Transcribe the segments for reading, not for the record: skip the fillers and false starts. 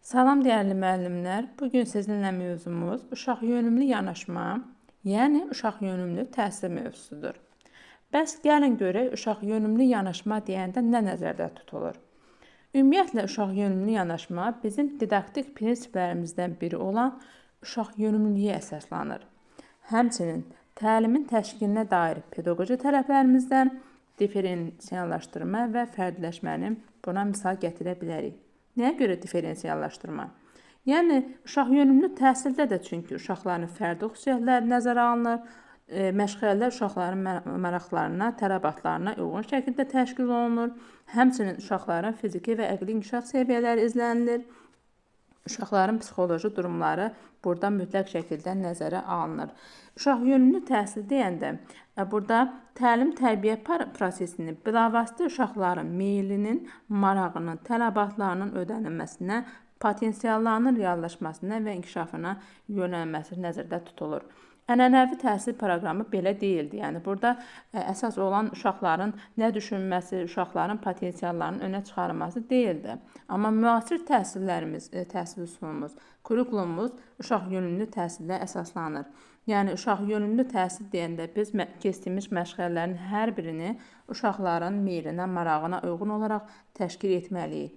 Salam dəyərli müəllimlər. Bugün sizinlə mövzumuz uşaq yönümlü yanaşma, yəni uşaq yönümlü təhsil mövzusudur. Bəs gəlin görək uşaq yönümlü yanaşma deyəndə nə nəzərdə tutulur? Ümumiyyətlə uşaq yönümlü yanaşma bizim didaktik prinsiplərimizdən biri olan uşaq yönümlülüyə əsaslanır. Həmçinin təlimin təşkilinə dair pedaqoji tələblərimizdən diferensiallaşdırma və fərdiləşməni buna misal gətirə bilərik. Nəyə görə diferensiallaşdırma? Yəni, uşaq yönümlü təhsildə də çünki uşaqların fərdi xüsusiyyətləri nəzərə alınır, məşğələlər uşaqların maraqlarına, tələbatlarına uyğun şəkildə təşkil olunur, həmçinin uşaqların fiziki və əqli inkişaf səviyyələri izlənilir, uşaqların psixoloji durumları burada mütləq şəkildə nəzərə alınır. Uşaq yönümlü təhsil deyəndə, burada təlim-tərbiyə prosesini bilavasitə uşaqların meylinin, marağının, tələbatlarının ödənilməsinə, potensiallarının reallaşmasına və inkişafına yönəlməsi nəzərdə tutulur. Ənənəvi təhsil proqramı belə deyildi. Yəni, burada əsas olan uşaqların nə düşünməsi, uşaqların potensiallarının önə çıxarılması deyildi. Amma müasir təhsillərimiz, təhsil üsulumuz, kurikulumumuz uşaq yönümlü təhsillə əsaslanır. Yəni, uşaq yönümlü təhsil deyəndə biz keçdiyimiz məşğələlərin hər birini uşaqların meylinə, marağına uyğun olaraq təşkil etməliyik.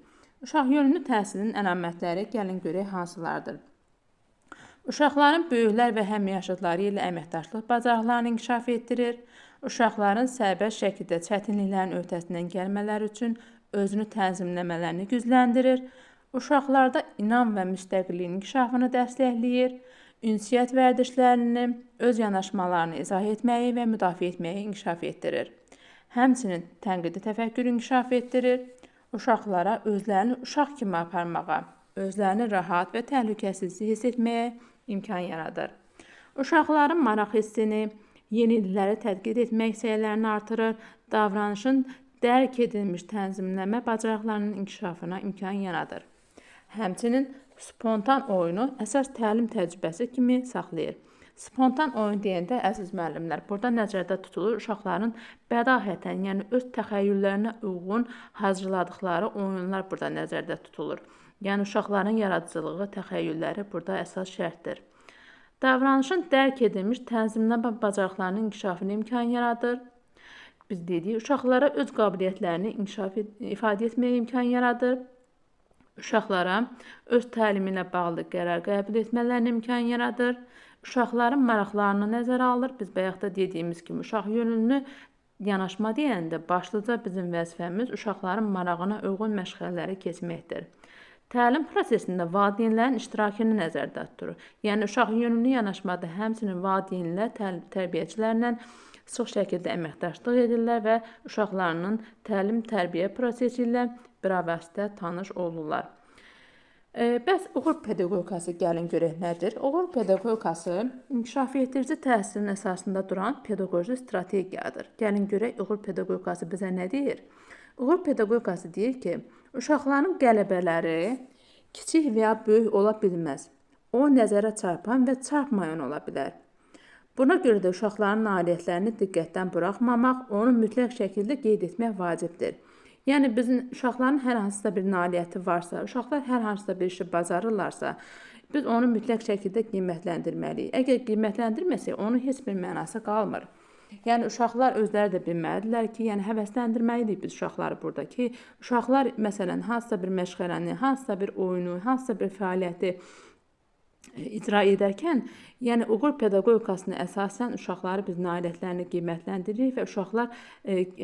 Uşaq yönümlü təhsilin əlamətləri gəlin görək hansılardır. Uşaqların böyüklər və həmyaşıdları ilə əməkdaşlıq bacarıqlarını inkişaf etdirir. Uşaqların sərbəst şəkildə çətinliklərin öhdəsindən gəlmələri üçün özünü tənzimləmələrini gücləndirir. Uşaqlarda inam və müstəqilliyin inkişafını dəstəkləyir. Ünsiyyət vərdişlərini, öz yanaşmalarını izah etməyi və müdafiə etməyi inkişaf etdirir. Həmçinin tənqidi təfəkkürü inkişaf etdirir. Uşaqlara özlərini uşaq kimi aparmağa, özlərini rahat və təhlükəsiz hiss etməyə imkan yaradır. Uşaqların maraq hissini, yenilikləri tədqiq etmək səylərini artırır, davranışın dərk edilmiş tənzimləmə bacarıqlarının inkişafına imkan yaradır. Həmçinin spontan oyunu əsas təlim təcrübəsi kimi saxlayır. Spontan oyun deyəndə, əziz müəllimlər, burada nəzərdə tutulur uşaqların bədahətən, yəni öz təxəyyüllərinə uyğun hazırladıqları oyunlar burada nəzərdə tutulur. Yəni, uşaqların yaradıcılığı, təxəyyülləri burada əsas şərtdir. Davranışın dərk edilmiş tənzimləmə bacarıqlarının inkişafına imkan yaradır. Biz dedik, uşaqlara öz qabiliyyətlərini ifadə etməyə imkan yaradır. Uşaqlara öz təlimi ilə bağlı qərar qəbul etmələrinə imkan yaradır. Uşaqların maraqlarını nəzərə alır. Biz bayaqda dediyimiz kimi, uşaq yönümlü yanaşma deyəndə başlıca bizim vəzifəmiz uşaqların marağına uyğun məşğələləri keçməkdir. Təlim prosesində valideynlərin iştirakını nəzərdə tutulur. Yəni, uşaq yönümlü yanaşmada həmçinin valideynlər tərbiyəçilərlə sıx şəkildə əməkdaşlıq edirlər və uşaqlarının təlim-tərbiyə prosesi ilə bilavasitə tanış olurlar. Bəs uğur pedaqogikası gəlin görək nədir? Uğur pedaqogikası inkişaf etdirici təhsilin əsasında duran pedaqoji strategiyadır. Gəlin görək uğur pedaqogikası bizə nə deyir? Uğur pedaqogikası deyir ki, uşaqların qələbələri kiçik və ya böyük ola bilməz. O, nəzərə çarpan və çarpmayan ola bilər. Buna görə də uşaqların nailiyyətlərini diqqətdən buraxmamaq, onu mütləq şəkildə qeyd etmək vacibdir. Yəni, bizim uşaqların hər hansısa bir nailiyyəti varsa, uşaqlar hər hansısa bir işi bacarırlarsa, biz onu mütləq şəkildə qiymətləndirməliyik. Əgər qiymətləndirməsək, onun heç bir mənası qalmır. Yəni, uşaqlar özləri də bilməlidirlər ki, yəni həvəsləndirməliyik biz uşaqları burada ki, uşaqlar məsələn, hansısa bir məşğələni, hansısa bir oyunu, hansısa bir fəaliyyəti icra edərkən, yəni uğur pedaqogikasına əsasən uşaqları biz nailiyyətlərini qiymətləndiririk və uşaqlar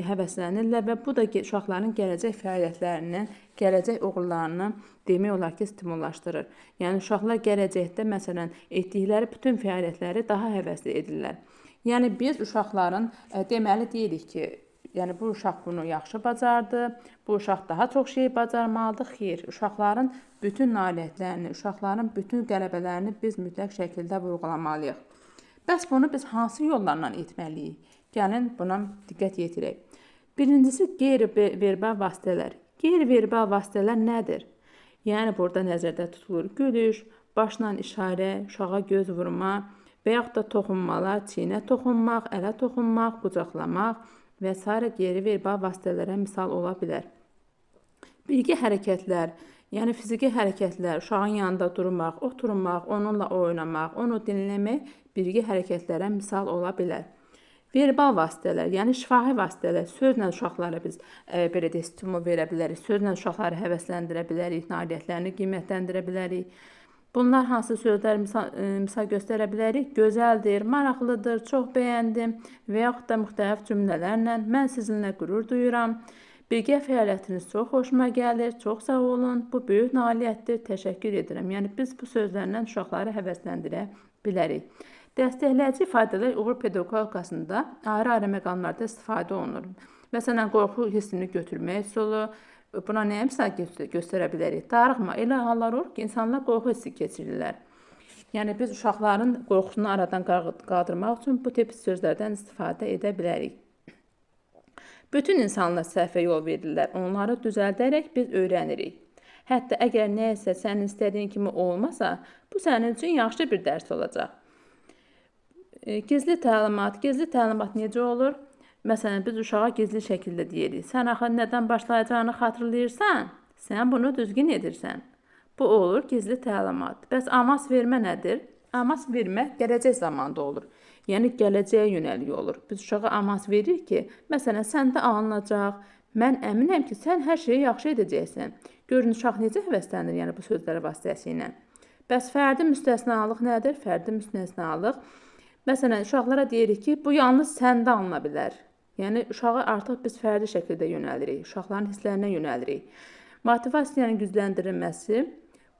həvəslənirlər və bu da uşaqların gələcək fəaliyyətlərinin, gələcək uğurlarını demək olar ki, stimullaşdırır. Yəni, uşaqlar gələcəkdə məsələn, etdikləri bütün fəaliyyətləri daha həvəsli edirlər. Yəni, biz uşaqların deməli deyirik ki, yəni bu uşaq bunu yaxşı bacardı, bu uşaq daha çox şey bacarmalıdır. Xeyr, uşaqların bütün nailiyyətlərini, uşaqların bütün qələbələrini biz mütləq şəkildə vurğulamalıyıq. Bəs bunu biz hansı yollarla etməliyik? Gəlin buna diqqət yetirək. Birincisi, qeyri-verbal vasitələr. Qeyri-verbal vasitələr nədir? Yəni, burada nəzərdə tutulur gülüş, başla işarə, uşağa göz vurma və yaxud da toxunmalar, çiynə toxunmaq, ələ toxunmaq, qucaqlamaq və s. qeyri-verbal vasitələrə misal ola bilər. Birgə hərəkətlər, Yəni fiziki hərəkətlər, uşağın yanında durmaq, oturmaq, onunla oynamaq, onu dinləmək birgə hərəkətlərə misal ola bilər. Verbal vasitələr, yəni şifahi vasitələr, sözlə uşaqlara biz belə deyək, stimul verə bilərik, sözlə uşaqları həvəsləndirə bilərik, nailiyyətlərini qiymətləndirə bilərik. Bunlar hansı sözlər misal göstərə bilərik? Gözəldir, maraqlıdır, çox bəyəndim və yaxud da müxtəlif cümlələrlə mən sizinlə qürur duyuram. Birgə fəaliyyətiniz çox xoşuma gəlir, çox sağ olun, bu böyük nailiyyətdir, təşəkkür edirəm. Yəni biz bu sözlərlə uşaqları həvəsləndirə bilərik. Dəstəkləyici ifadələr uğur pedaqogikasında ayrı-ayrı məqamlarda istifadə olunur. Məsələn, qorxu hissini götürmək üsulu, buna nəyə misal göstərə bilərik? Darıxma, elə hallar olur ki, insanlar qorxu hissi keçirirlər. Yəni biz uşaqların qorxusunu aradan qaldırmaq üçün bu tip sözlərdən istifadə edə bilərik. Bütün insanlar səhvə yol verirlər, onları düzəldərək biz öyrənirik. Hətta əgər nəyəsə sənin istədiyin kimi olmasa, bu sənin üçün yaxşı bir dərs olacaq. Gizli təlimat necə olur? Məsələn, biz uşağa gizli şəkildə deyirik. Sən axı nədən başlayacağını xatırlayırsan, sən bunu düzgün edirsən. Bu olur gizli təlimat. Bəs amas vermə nədir? Amas vermə gələcək zamanda olur. Yəni gələcəyə yönəlik olur. Biz uşağa amas veririk ki, məsələn, səndə alınacaq. Mən əminəm ki, sən hər şeyi yaxşı edəcəksən. Görün, uşaq necə həvəslənir, yəni bu sözlər vasitəsilə. Bəs fərdi müstəsnalıq nədir? Fərdi müstəsnalıq. Məsələn, uşaqlara deyirik ki, bu yalnız səndə alına bilər. Yəni, uşağa artıq biz fərdi şəkildə yönəlirik, uşaqların hisslərinə yönəlirik. Motivasiyanın gücləndirilməsi,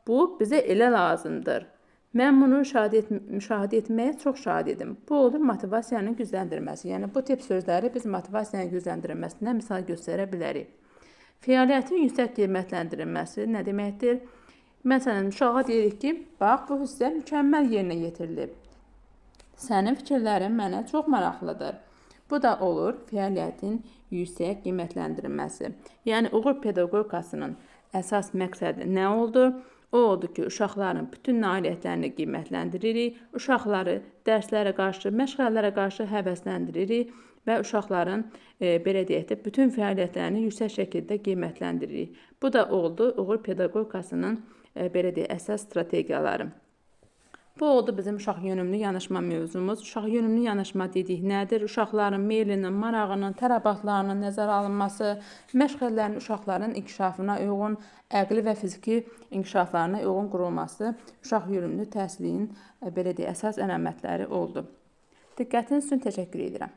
bu bizə elə lazımdır. Mən bunu müşahidə etməyə çox şad edim. Bu olur motivasiyanın gücləndirilməsi. Yəni, bu tip sözləri biz motivasiyanın gücləndirilməsinə misal göstərə bilərik. Fəaliyyətin yüksək qiymətləndirilməsi nə deməkdir? Məsələn, uşağa deyirik ki, bax, bu hissə mükəmməl yerinə yetirilib. Sənin fikirlərin mənə çox maraqlıdır. Bu da olur fəaliyyətin yüksək qiymətləndirilməsi. Yəni, uğur pedaqogikasının əsas məqsədi nə oldu? O oldu ki, uşaqların bütün nailiyyətlərini qiymətləndiririk, uşaqları dərslərə qarşı, məşğələlərə qarşı həvəsləndiririk və uşaqların, belə deyək də, bütün fəaliyyətlərini yüksək şəkildə qiymətləndiririk. Bu da oldu uğur pedaqogikasının, belə deyək, əsas strategiyaları. Bu oldu bizim uşaq yönümlü yanaşma mövzumuz. Uşaq yönümlü yanaşma dedik nədir? Uşaqların meylinin, marağının, tələbatlarının nəzərə alınması, məşğələlərin uşaqların inkişafına uyğun, əqli və fiziki inkişaflarına uyğun qurulması uşaq yönümlü təhsilin belə deyək, əsas əlamətləri oldu. Diqqətiniz üçün təşəkkür edirəm.